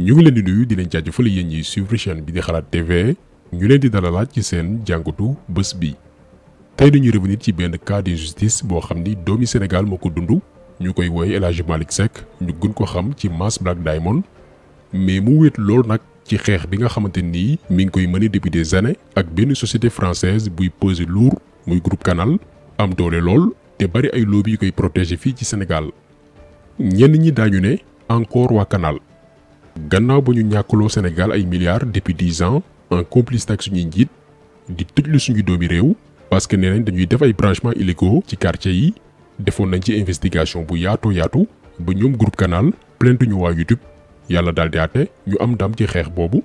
ñu ngi leen di nuyu di leen jaajëfal yéen ñi suivre chaîne bi di Xalaat TV ñu leen di dalalaat ci seen jàngatu bés bi. tey dañuy revenir ci benn cas d'injustice boo xam ni doomi Sénégal moo ko dund ñu koy woy El Hadji Malick Seck ñu gën ko xam ci Mass Black Diamond mais mu wéet lool nag ci xeex bi nga xamante nii mi ngi koy mëne depuis des années ak benn société française buy peser lourd muy groupe Canal am doole lool te bari ay lobby yu koy protéger fii ci Sénégal ñenn ñi daañu ne encore waa Canal gannaaw ba ñu ñàkkaloo Sénégal ay milliards depuis 10 ans en complice ak suñuy njiit di tëjlu suñu doomi réew parce que nee nañ dañuy def ay branchements illégaux ci quartier yi defoon nañ ci investigation bu yaatu ba ñoom groupe Canal plainte ñu waa YouTube yàlla daal di àtte ñu am ndam ci xeex boobu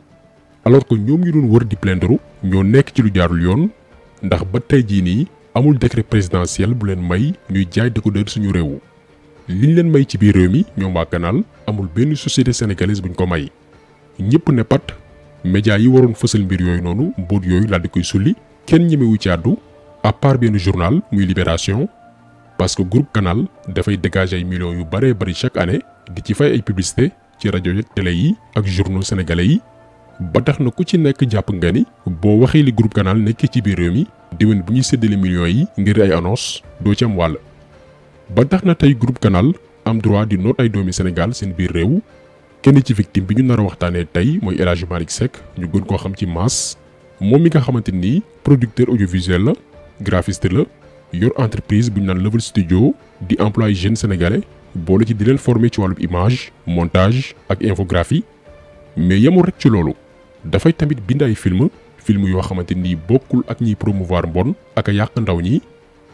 alors que ñoom ñu doon wër di plaindre ñoo nekk ci lu jaarul yoon ndax ba tey jii nii amul décret présidentiel bu leen may ñuy jaay décodeur suñu réew liñ leen may ci biir réew mi ñoom waa Canal amul benn société sénégalaise buñ ko may ñëpp ne pat média yi waroon fësal mbir yooyu noonu mbóot yooyu daal di koy sulli kenn ñemewu ci àddu à part benn journal muy Libération parce que groupe Canal dafay dégager ay millions yu bëree bëri chaque année di ci fay ay publicité ci rajo yeeg télé yi ak journaux sénégalais yi ba tax na ku ci nekk jàpp nga ni boo waxee li groupe Canal nekkee ci biir réew mi déwén bu ñuy séddale millions yi ngir ay annonce doo ci am wàll. ba tax na tey groupe Canal am droit di noot ay doomi Sénégal seen biir réew kenn ci victime bi ñu nar a waxtaanee tey mooy El Hadji Malick Seck ñu gën koo xam ci Mass moom mi nga xamante ni producteur audiovisuel la graphiste la yor entreprise bu ñu naan Level Studio di employé jeunes sénégalais boole ci di leen former ci wàllum image montage ak infographie mais yemul rek ci loolu dafay tamit bind ay film yoo xamante ni bokkul ak ñiy promouvoir mbon ak a yàq ndaw ñi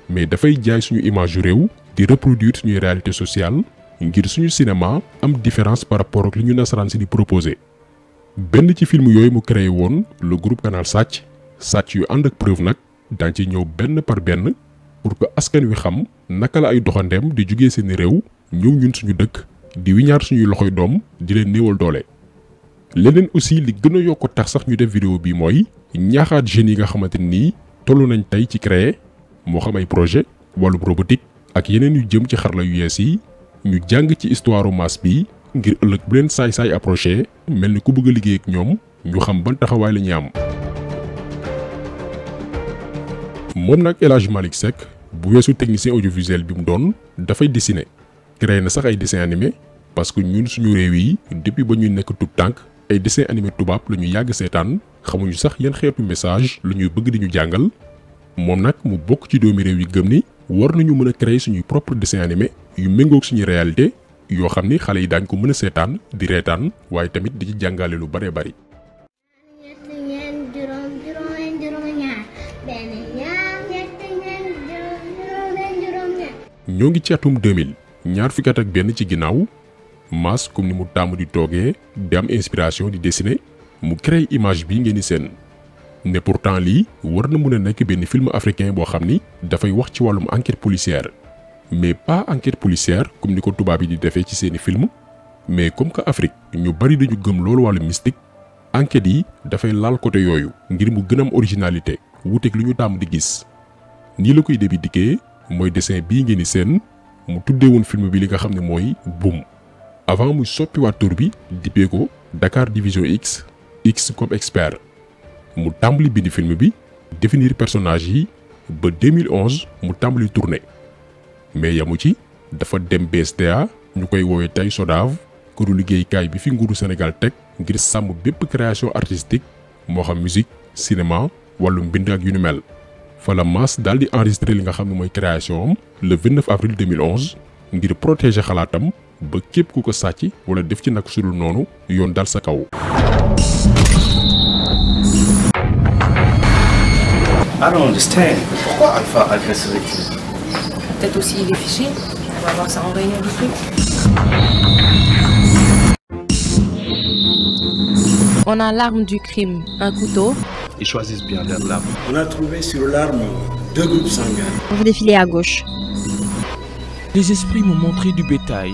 mais dafay jaay suñu image yu réew di reproduire suñuy réalité sociale ngir suñu cinéma am différence par rapport ak li ñu nasaraan si di proposé. benn ci film yooyu mu créé woon le groupe Canal sàcc yu ànd ak preuve nag daañu ci ñëw benn par benn pour que askan wi xam naka la ay doxandeem di jugee seeni réew ñëw ñun suñu dëkk di wiñaar suñuy loxoy doom di leen néewal doole. leneen aussi li gën a yokk tax sax ñu def vidéo bi mooy ñaaxaat jeunes yi nga xamante ni toll nañ tey ci créer moo xam ay projet wàllum robotique ak yeneen yu jëm ci xarala yu yees yi ñu jàng ci histoire Mass bi ngir ëllëg bu leen saay-saay approché mel ni ku bëgg a liggéey ak ñoom ñu xam ban taxawaay la ñuy am. moom nag El Hadji Malick Seck bu weesu technicien audiovisuel bi mu doon dafay dessiner créé na sax ay dessin animé parce que ñun suñu réew yi depuis ba ñuy nekk tout tànk ay dessin animé tubaab la ñu yàgg seetaan xamuñu sax yan xeetu message la ñuy bëgg di ñu jàngal moom nag mu bokk ci doomi réew yi gëm ni war nañu mën a créer suñuy propre dessin animé yu méngoog suñu réalité yoo xam ni xale yi daañ ko mën a seetaan di reetaan waaye tamit di ci jàngale lu bare bari. ñoo ngi ci atum 2000 ñaar fukki at ak benn ci ginnaaw Mass comme ni mu tàmm di toogee di am inspiration di dessiner mu créé image bi ngeen di seen ne pourtant lii war na mën a nekk benn film africain boo xam ni dafay wax ci wàllum enquête policière mais pas enquête policière comme ni ko tubaab yi di defee ci seeni film mais comme que Afrique ñu bari dañu gëm loolu wàllu mystique enquête yi dafay laal côté yooyu ngir mu gën am originalité wuuteeg lu ñu tàmm di gis nii la koy débi dikkee mooy dessin bii ngeen di seen mu tuddee woon film bi li nga xam ne mooy Boom avant muy soppiwaat tur bi dippee ko Dakar Division X comme expert mu tàmbali bind film bi définir personnage yi ba 2011 mu tàmbali tourné mais yamu ci dafa dem BSDA ñu koy woowee tey SODAV këru liggéeykaay bi fi nguuru Sénégal teg ngir sàmm bépp création artistique moo xam musique cinéma wàllum mbind ak yu ni mel fa la Mass daal di enregistré li nga xam ne mooy création am le 29 avril 2011 ngir protéger xalaatam ba képp ku ko sàcc wala def ci nag sudul noonu yoon dal sa kaw. I don't understand. Pourquoi Alpha agresserait il? Peut-être aussi il est fiché. On va voir ça en réunion du truc. On a l'arme du crime, un couteau. Ils choisissent bien leur arme. On a trouvé sur l'arme 2 groupes sanguins. Vous défilez à gauche. Les esprits m'ont montré du bétail.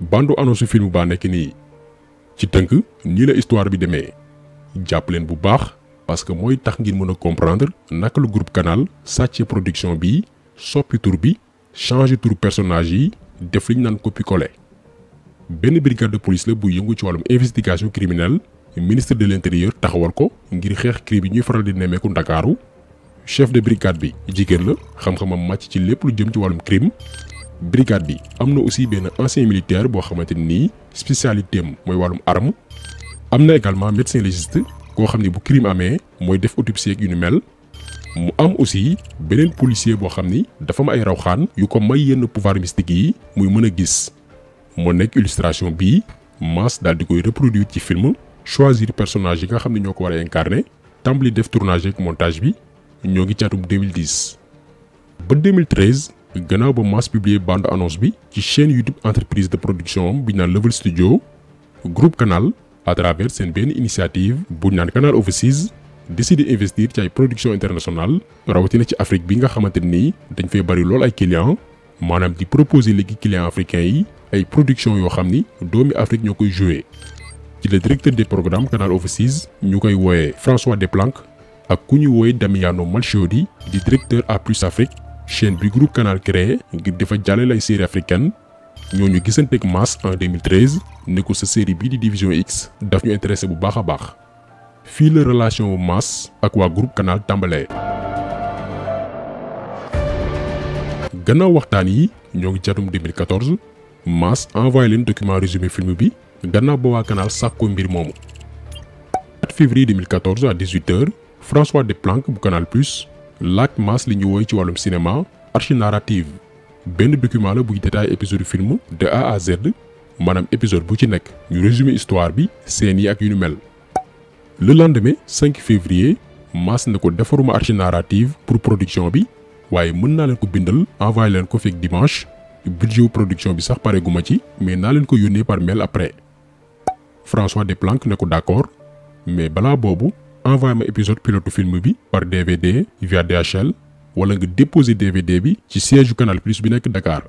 bande annonce film baa nekk nii ci tënk nii la histoire bi demee jàpp leen bu baax parce que mooy tax ngeen mën a comprendre naka la groupe Canal sàcce production bi soppi tur bi changer tur personnage yi def li ñu naan copier-coller benn brigade de police la bu yëngu ci wàllum investigation criminelle ministre de l'intérieur taxawal ko ngir xeex crime yi ñuy faral di nemmeeku Ndakaaru chef de brigade bi jigéen la xam-xamam màcc ci lépp lu jëm ci wàllum crime brigade bi am na aussi benn ancien militaire boo xamante ni spécialité am mooy wàllum arme am na également médecin légiste koo xam ne bu crime amee mooy def autopsie ak yu ni mel mu am aussi beneen policier boo xam ni dafa am ay rawxaan yu ko may yenn pouvoir mystique yi muy mën a gis moo nekk illustration bii Mass daal di koy reproduire ci film choisir personnage yi nga xam ne ñoo ko war a incarner tàmbali def tournage ak montage bi ñoo ngi caatum 2010 ba 2013 gannaaw ba Mass publier bande annonce bi ci chaîne YouTube entreprise de production am bi ñu naan Level Studio groupe Canal à travers seen benn initiative bu ñu naan Canal Overseas décidé investir ci ay production internationale rawatina ci Afrique bi nga xamante ni dañ fay bari lool ay clients maanaam di proposer léegi clients africains yi ay production yoo xam ni doomi Afrique ñoo koy jouer ci le directeur des programmes Canal Overseas ñu koy wooyee François Desplanques ak ku ñu wooyee Damiano Malchiodi di directeur à Plus Afrique chaîne bi groupe Canal créé ngir dafa jàllale ay séries africaines ñooñu gisanteeg Mass en 2013 ne ko sa série bii di Division X daf ñu intéressé bu baax a baax fii la relation Mass ak waa groupe Canal tàmbalee. gannaaw waxtaan yi ñoo ngi catum 2014 Mass envoyé leen document résumé film bi gannaaw ba waa Canal sàkkoo mbir moomu. 4 février 2014 à 18h François Desplanques bu Canal Plus laaj Mass li ñu woy ci wàllum cinéma archi narrative benn document la buy détail épisode film de A à Z maanaam épisode bu ci nekk ñu résumé histoire bi scènes yi ak yu ñu mel. le lendemain 5 février Mass ne ko defaruma archi narrative pour production bi waaye mën naa leen ko bindal envoyé leen ko fekk dimanche budget production bi sax pare gu ma ci mais naa leen ko yónnee par mail après. François Desplanques ne ko d'accord mais balaa boobu envoyé ma épisode pilote film bi par DVD via DHL wala nga déposer DVD bi ci siège Canal Plus bi nekk Dakar.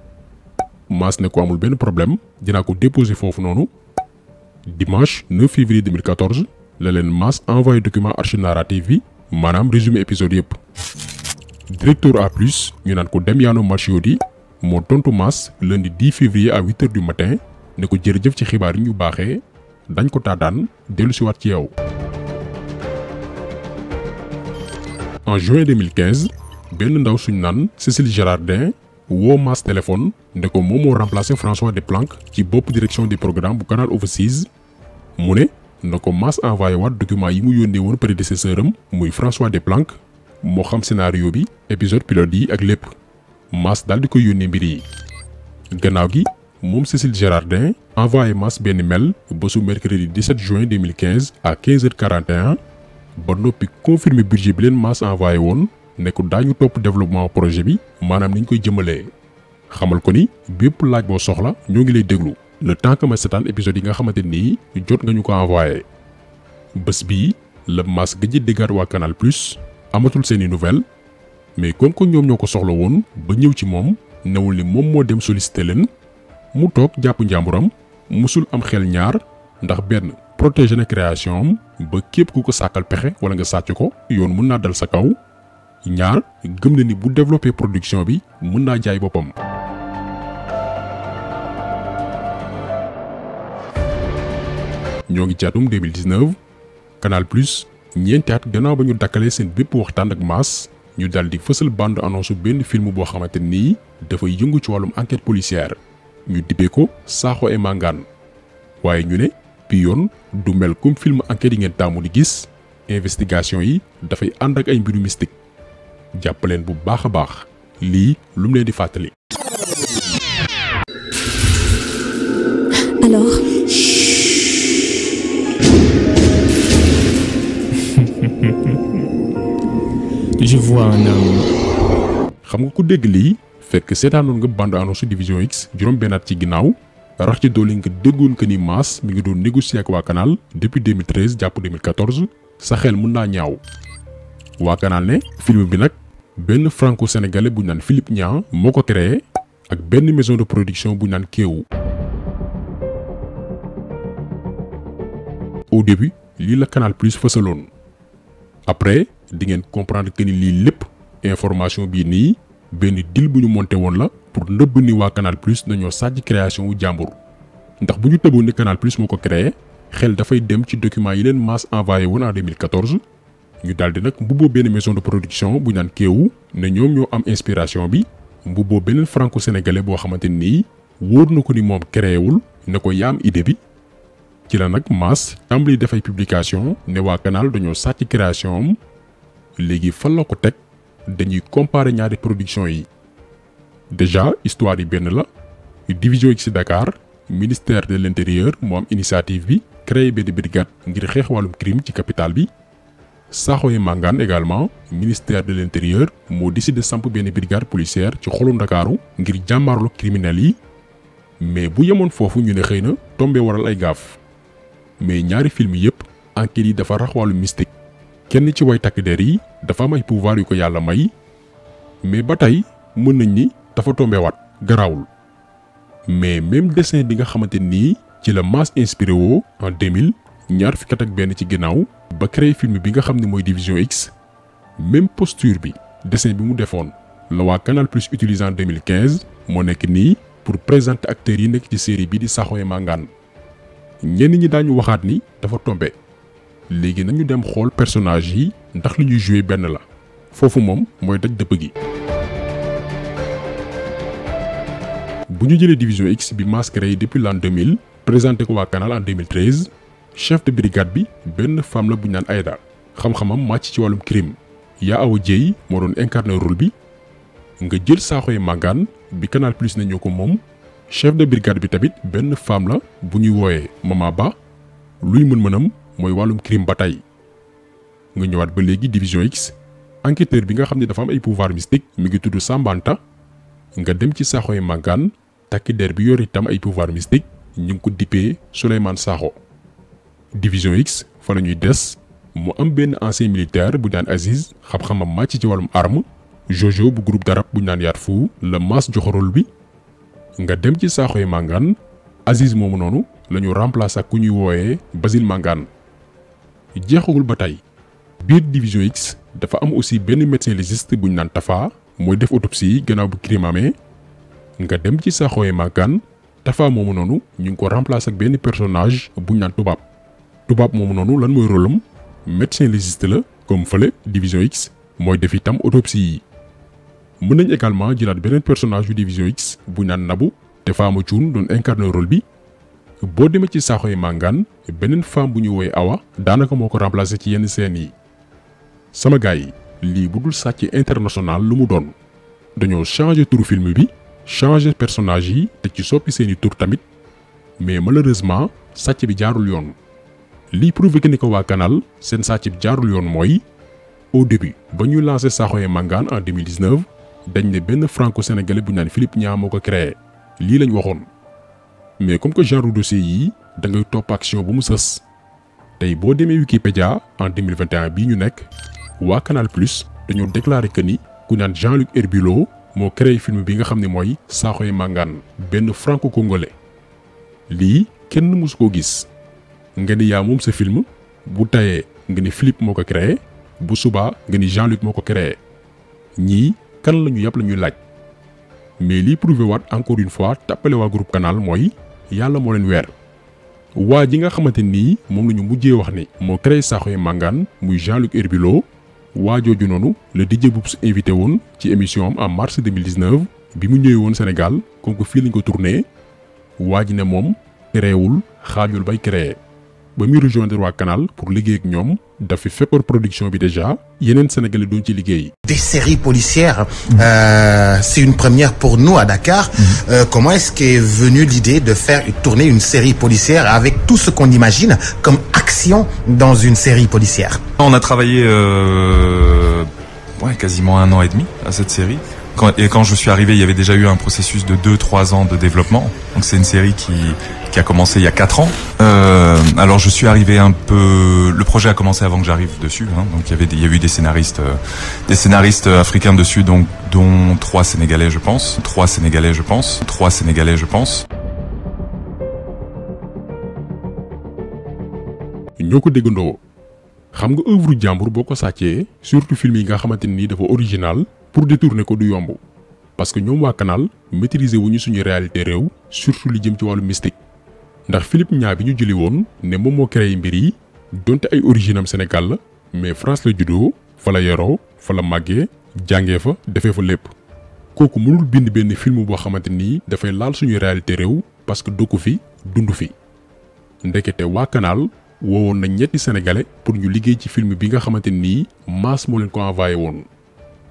Mass ne ko amul benn problème dinaa ko déposer foofu noonu. dimanche 9 février 2014 la leen Mass envoyé document archi narrative bi maanaam résumé épisode yëpp. directeur à plus ñu naan ko Damiano Malchiodi moo tontu Mass lundi 10 février à 8h du matin ne ko jërëjëf ci xibaar yi ñu baaxee dañ ko taataan dellu si waat ci yow. en juin 2015 benn ndaw suñu naan Cécile Girardin woo Mass téléphone ne ko moom moo remplacé François Desplanques ci bopp direction des programmes bu Canal Overseas mu ne na ko Mass envoyé waat document yi mu yónnee woon prédécesseur am muy François Desplanques moo xam scénario bi épisode pilote yi ak lépp Mass daal di koy yónnee mbir yi. gannaaw gi moom Cécile Girardin envoyé Mass benn mail bésu mercredi 17 juin 2015 à 15h41 ba noppi confirmer budget bi leen Mass envoyé woon ne ko daañu topp développement projet bi maanaam niñ koy jëmalee xamal ko ni bépp laaj boo soxla ñoo ngi lay déglu le temps que ma seetaan épisode yi nga xamante nii jot nga ñu ko envoyé. bés bii la Mass gëj a déggaat waa Canal Plus amatul seeni nouvelle mais comme que ñoom ñoo ko soxla woon ba ñëw ci moom newul ni moom moo dem solliciter leen mu toog jàpp njàmburam musul am xel ñaar ndax benn protéger na création am ba képp ku ko sàkkal pexe wala nga sàcc ko yoon mën naa dal sa kaw ñaar gëm na ni bu développer production bi mën naa jaay boppam. ñoo ngi caatum 2019 Canal Plus ñeenti at gannaaw ba ñu dakkalee seen bépp waxtaan ak Mass ñu daal di fësal bande annonce benn film boo xamante nii dafay yëngu ci wàllum enquête policière ñu dippee ko Sakho et Mangane waaye ñu ne bi yoon du mel comme film enquête yi ngeen taamu di gis investigation yi dafay ànd ak ay mbiru mystique jàppaleen bu baax a baax lii lu mu leen di fàttali. Alors. Je vois un homme. xam nga ku dégg lii fekk seetaanoon nga bande annonce Division X juróom benn at ci ginnaaw rax ci doole nga déggoon que ni Mass mi ngi doon négocier ak waa Canal depuis 2013 jàpp 2014 sa xel mën naa ñaaw. waa Canal ne film bi nag benn franco-sénégalais bu ñu naan Philippe Niang moo ko créé ak benn maison de production bu ñu naan Kéwu. au début lii la Canal Plus fësaloon après di ngeen comprendre que ni lii lépp information bii nii benn deal bu ñu monté woon la pour nëbb ni waa Canal Plus nañoo sàcc création wu jàmbur ndax bu ñu tëboon ne Canal Plus moo ko créé xel dafay dem ci document yi leen Mass envoyé woon en 2014 ñu daldi nag mbubboo benn maison de production bu naan Kéewu ne ñoom ñoo am inspiration bi mbubboo beneen franco-sénégalais boo xamante nii wóor na ko ni moom créé wul ne ko yaa am idée bi ci la nag Mass tàmbali def ay publication ne waa Canal dañoo sàcc création am léegi fan la ko teg dañuy comparer ñaari production yi déjà histoire yi benn la division X Dakar ministère de l'intérieur moo am initiative bi créé benn brigade ngir xeex wàllum crime ci capitale bi Sakhoye Mangane également ministère de l'intérieur moo décidé samp benn brigade policière ci xolu Ndakaaru ngir jàmmaarlu criminels yi mais bu yemoon foofu ñu ne xëy na tombé waral ay gaaf mais ñaari film yépp enquête yi dafa rax wàllu mystique kenn ci way takk der yi dafa am ay pouvoir yu ko yàlla may mais ba tey mën nañ ni dafa tombé waat garaawul mais même dessin bi nga xamante nii ci la Mass inspiré woo en 2000 ñaar fukki at ak benn ci ginnaaw ba créé film bi nga xam ne mooy Division X même posture bi dessin bi mu defoon la waa Canal Plus utilisé en 2015 moo nekk nii pour présenter acteurs yi nekk ci série bi di Sakhoye Mangane ñenn ñi daañu waxaat ni dafa tombé léegi nañu dem xool personnage yi ndax li ñuy joué benn la foofu moom mooy daj dëpp gi. bu ñu jëlee Division X bi Mass créé depuis l'an 2000 présenté ko waa Canal en 2013 chef de brigade bi benn femme la bu ñu naan Aïda xam-xamam màcc ci wàllum crime Yaa Awa Dieye moo doon incarné rôle bi nga jël Sakhoye Mangane bi Canal Plus na ñoo ko moom chef de brigade bi tamit benn femme la bu ñuy wooyee Mama Ba luy mën-mënam mooy wàllum crime ba tey nga ñëwaat ba léegi Division X enquêteur bi nga xam ne dafa am ay pouvoir mystique mi ngi tudd Sambanta nga dem ci Sakhoye Mangane takki der bi yor itam ay pouvoir mystique ñu ngi ko dippee Souleymane Sakho Division X fa la ñuy des mu am benn ancien militaire bu naan Aziz xam-xamam màcc ci wàllum arme Jojo bu groupe d'arab bu naan Yaat Fu la Mass jox rôle bi nga dem ci Sakhoye Mangane Aziz moomu noonu la ñu remplacer ak ku ñuy wooyee Basile Mangane jeexagul ba tey biir Division X dafa am aussi benn médecin légiste bu ñu naan Tafa mooy def autopsie yi gannaaw bu crime amee nga dem ci Sakhoye Mangane Tafa moomu noonu ñu ngi ko remplacer ak benn personnage bu ñu naan tubaab moomu noonu lan mooy rôle am médecin légiste la comme fële Division X mooy def itam autopsie yi. mën nañ également jëlaat beneen personnage yu Division X bu ñu naan Nabou te Fama Thioune doon incarné rôle bi boo demee ci Sakhoye Mangane beneen femme bu ñu woowee Awa daanaka moo ko remplacer ci yenn scènes yi. sama gars yi lii bu dul sàcc international lu mu doon dañoo changer turu film bi changer personnage yi te ci soppi seeni tur tamit mais malheureusement sàcc bi jaarul yoon. lii prouvé que ni ko waa Canal seen sàcc bi jaarul yoon mooy au début ba ñuy lancé Sakhoye Mangane en 2019 dañ ne benn franco-sénégalais bu ñu naan Philippe Niang moo ko créé lii lañ waxoon mais comme que genre dossier yi da ngay topp action ba mu sës tey boo demee Wikipédia en 2021 bii ñu nekk waa Canal Plus dañoo déclaré que ni ku naan Jean-Luc Herbulot moo créé film bi nga xam ne mooy Sakhoye Mangane benn franco-congolais lii kenn mësu koo gis nga ni yaa moom sa film bu tayee nga ni Philippe moo ko créé bu subaa nga ni Jean-Luc moo ko créé ñii kan la ñu yàpp la ñuy laaj mais lii prouvé waat encore une fois tàppale waa groupe Canal mooy yàlla moo leen weer waa ji nga xamante nii moom la ñu mujjee wax ni moo créé Sakhoye Mangane muy Jean-Luc Herbulot waa jooju noonu la DJ Boubs invité woon ci émission am en mars 2019 bi mu ñëwee woon Sénégal comme que fii lañ ko tourné waa ji ne moom créewul xaajul bay créé ba muy rejoindre waa Canal pour liggéey ak ñoom dafa fekkoon production bi déjà yeneen sénégalais doon ci liggéey. Des séries policières, c'est une première pour nous à Dakar. Comment est-ce qu'est venue l'idée de faire tourner une série policière avec tout ce qu'on imagine comme action dans une série policière? On a travaillé quasiment 1 an et demi à cette série. Quand je suis arrivé, il y avait déjà eu un processus de 2-3 ans de développement. Donc c'est une série qui a commencé il y a 4 ans. Alors je suis arrivé un peu... Le projet a commencé avant que j'arrive dessus. Donc il y a eu des scénaristes africains dessus, donc, dont 3 Sénégalais, je pense. 3 Sénégalais, je pense. ñoo ko déggandoo xam nga œuvre jàmbur boo ko sàccee surtout film yi nga xamante ni dafa original pour détourner ko du yomb parce que ñoom waa Canal maîtriser wuñu suñu réalité réew surtout li jëm ci wàllu mystique ndax Philippe Nia bi ñu jëli woon ne moom moo créé mbir yi donte ay origine am Sénégal la mais France la juddoo fa la yaroo fa la màggee jàngee fa defee fa lépp kooku mënul bind benn film boo xamante ni dafay laal suñu réalité réew parce que dëkku fi dund fi ndekete waa Canal woowoon na ñetti sénégalais pour ñu liggéey ci film bi nga xamante ni Mass moo leen ko envoyé woon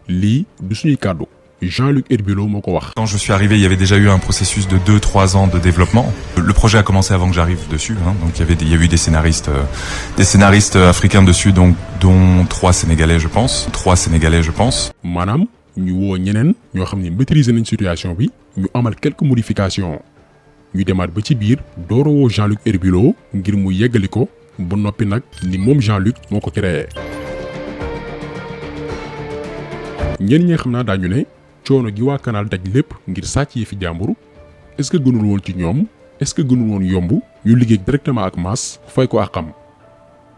lii du suñuy kàddu Jean-Luc Herbulot moo ko wax. Quand je suis arrivé, il y avait déjà eu un processus de 2-3 ans de développement. Le projet a commencé avant que j'arrive dessus, hein, donc il y a eu des scénaristes africains dessus, donc dont 3 Sénégalais, je pense. maanaam ñu woo ñeneen ñoo xam ne maîtriser nañ situation bi ñu amal quelques modifications ñu demaat ba ci biir dooro woo Jean-Luc Herbulot ngir mu yeggali ko ba noppi nag ni moom Jean-Luc moo ko créé. ñenn ñi xam naa daañu ne coono gi waa Canal daj lépp ngir sàcc yi fi jàmbur est-ce que gënul woon ci ñoom est-ce que gënul woon yomb ñu liggéey directement ak Mass fay ko ak xam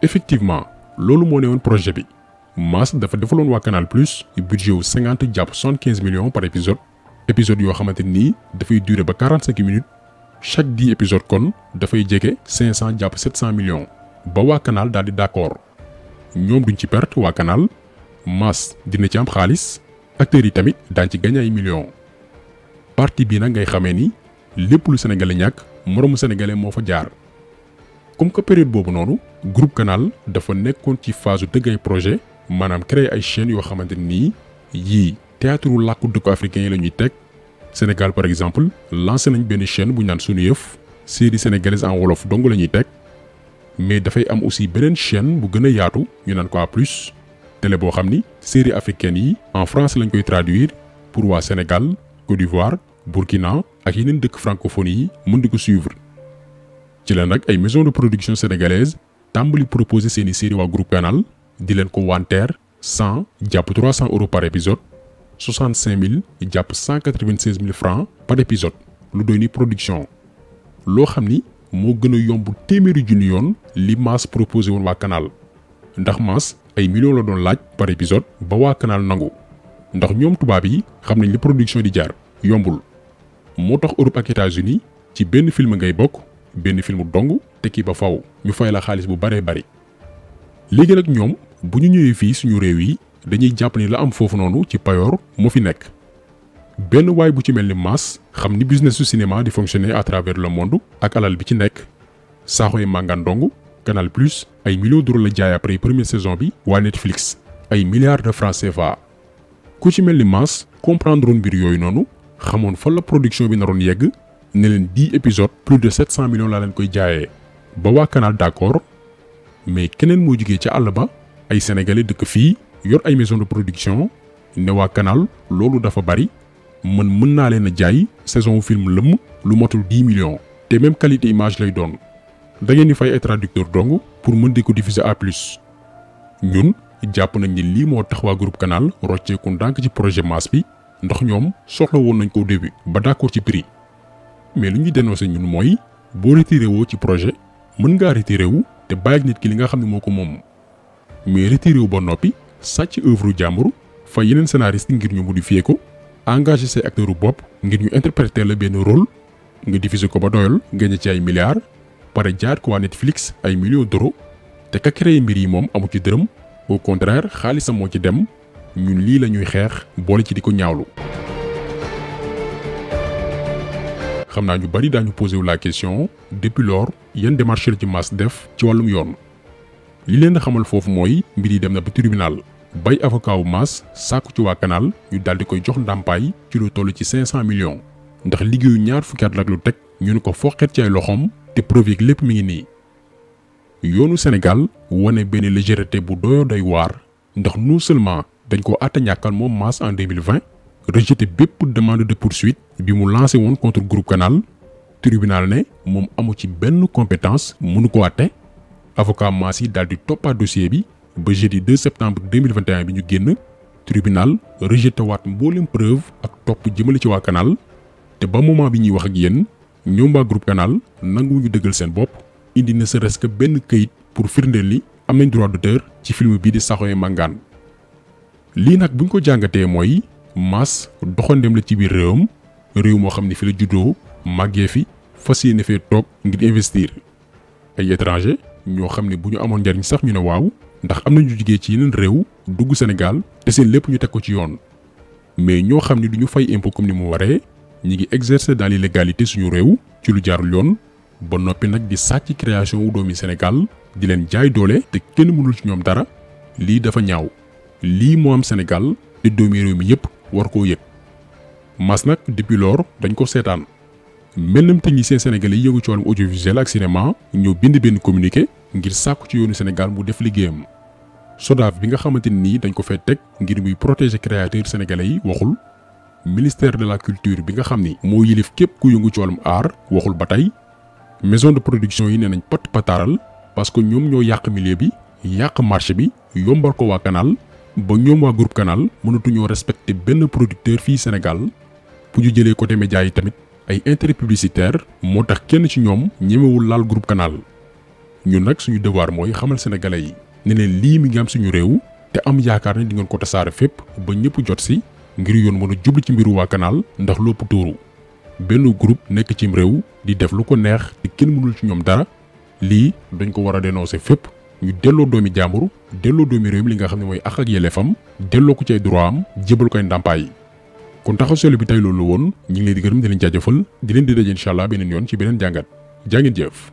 effectivement loolu moo ne woon projet bi Mass dafa defaloon waa Canal Plus budget wu 50 jàpp 75 millions par épisode yoo xamante ni dafay durer ba 45 minutes chaque 10 épisodes kon dafay jege 500 jàpp 700 millions ba waa Canal daal di d'accord ñoom duñ ci perte waa Canal Mass dina ci am xaalis acteurs yi tamit daañ ci gagné ay millions partie bii nag ngay xamee ni lépp lu sénégalais ñàkk moroomu sénégalais moo fa jaar comme que période boobu noonu groupe Canal dafa nekkoon ci phase dëgg ay projet maanaam créer ay chaînes yoo xamante ni yii théâtre làkku dëkku africain yi la ñuy teg Sénégal par exemple lancé nañ benn chaîne bu ñu naan sunu yëf série sénégalaise en wolof dong la ñuy teg mais dafay am aussi beneen chaîne bu gën a yaatu ñu naan ko A plus télé boo xam ni série africaine yi en français lañ koy traduire pour waa Sénégal Côte d'Ivoire Burkina ak yeneen dëkk francophonie yi mën di ko suivre ci la nag ay maison de production sénégalaise tàmbali proposer seeni série waa groupe Canal di leen ko wanteer 100 jàpp 300 euros par épisode 65 000 jàpp 196 000 francs par épisode lu doy ni production loo xam ni moo gën a yomb téeméeri junni yoon li Mass proposé woon waa Canal ndax Mass ay millions la doon laaj par épisode ba waa Canal nangu ndax ñoom tubaab yi xam nañ li production di jaar yombul moo tax Europe ak États-Unis ci benn film ngay bokk benn film dong te kii ba faw ñu fay la xaalis bu baree bari léegi nag ñoom bu ñu ñëwee fii suñu réew yi dañuy jàpp ni la am foofu noonu ci payoor moo fi nekk benn waay bu ci mel ni Mass xam ni business su cinéma di fonctionner à travers le monde ak alal bi ci nekk Sakhoye Mangane dong Canal Plus ay millions d'euros la jaay après première saison bi waa Netflix ay milliards de francs CFA ku ci mel ni Mass comprendre woon mbir yooyu noonu xamoon fan la production bi naroon yegg ne leen 10 épisodes plus de 700 millions laa leen koy jaayee ba waa Canal d'accord mais keneen moo jugee ca àll ba ay sénégalais dëkk fii yor ay maison de production ne waa Canal loolu dafa bari man mën naa leen a jaay saison film lëmm lu motul 10 millions te même qualité image lay doon da ngeen di fay ay traducteur dong pour mën di ko diffuser à plus ñun jàpp nañ ni lii moo tax waa groupe Canal rocceeku ndànk ci projet Mass bi ndax ñoom soxla woon nañ ko au début ba d'accord ci prix mais lu ñuy dénoncé ñun mooy boo retiré woo ci projet mën ngaa retiré wu te bàyyi ak nit ki li nga xam ne moo ko moom mais retiré wu ba noppi sàcc œuvre jàmbur fa yeneen scénariste ngir ñu modifier ko engagé say acteurs bopp ngir ñu interpréter la benn rôle nga diffuser ko ba doyal gagné ci ay milliards pare jaar ko waa Netflix ay millions d'euros te ka créé mbir yi moom amu ci dërëm au contraire xaalisam moo ci dem ñun lii la ñuy xeex boole ci di ko ñaawlu. xam naa ñu bari daañu posé wu la question depuis lors yan démarche la ci Mass def ci wàllum yoon li leen xamal foofu mooy mbir yi dem na ba tribunal bay avocat wu Mass sàkku ci waa Canal ñu daal di koy jox ndàmpaay ci lu toll ci 500 millions ndax liggéeyu ñaar fukki at ak lu teg ñu ne ko foqet ci ay loxoom te preuve yi lépp mi ngi nii. yoonu Sénégal wane benn légèreté bu doyo doy waar ndax non seulement dañ ko àtte ñàkkal moom Mass en 2020 rejeté bépp demande de poursuite bi mu lancé woon contre groupe Canal tribunal ne moom amu ci benn compétence mënu ko àtte avocat Mass yi daal di toppaat dossier bi ba jeudi 2 septembre 2021 bi ñu génn tribunal rejeté waat mboolem preuve ak topp jëmale ci waa Canal te ba moment bi ñuy wax ak yéen ñoom waa groupe Canal nanguwuñu dëggal seen bopp indi na serait-ce que benn këyit pour firndeel ni am nañ droit d'auteur ci film bii di Sakhoye Mangane lii nag buñ ko jàngatee mooy Mass doxandem la ci biir réewam réew moo xam ne fi la juddoo màggee fi fas yéene fee toog ngir investir ay étranger ñoo xam ne bu ñu amoon njariñ sax ñu ne waaw ndax am na ñu jugee ci yeneen réew dugg Sénégal te seen lépp ñu teg ko ci yoon mais ñoo xam ne du ñu fay impôt comme ni mu waree ñi ngi exercer dans l'illégalité suñu réew ci lu jaarul yoon ba noppi nag di sàcc création wu doomi Sénégal di leen jaay doole te kenn mënul ci ñoom dara lii dafa ñaaw lii moo am Sénégal te doomi réew mi yépp war koo yëg mas nag depuis lors dañ ko seetaan mel nam technicien sénégalais yi yëngu ci wàllum audiovisuel ak cinéma ñoo bind benn communiqué ngir sàkku ci yoonu Sénégal mu def liggéeyam SODAV bi nga xamante ni dañ ko fay teg ngir muy protéger créateurs sénégalais yi waxul ministère de la culture bi nga xam ni moo yilif képp ku yëngu ci wàllum art waxul ba tey maison de production yi nee nañ pat pataaral parce que ñoom ñoo yàq milieu bi yàq marché bi yombal ko waa Canal ba ñoom waa groupe Canal mënatuñoo respecter benn producteur fii Sénégal bu ñu jëlee côté média yi tamit ay intérêt publicitaire moo tax kenn ci ñoom ñemewul laal groupe Canal ñun nag suñu devoir mooy xamal sénégalais yi ne leen lii mi ngi am suñu réew te am yaakaar ne di ngeen ko tasaare fépp ba ñëpp jot si ngir yoon mën a jublu ci mbiru waa Canal ndax lépp tuuru benn groupe nekk cim réew di def lu ko neex te kenn mënul ci ñoom dara lii dañ ko war a dénoncer fépp ñu delloo doomi jàmbur delloo doomi réew mi li nga xam ne mooy àq ak yelleefam delloo ko ci ay droit am jébal koy ndàmpaay kon taxaw seetlu bi tey loolu woon ñu ngi leen di gërëm di leen jaajëfal di leen di daje incha allah beneen yoon ci beneen jàngat jaa ngeen jëf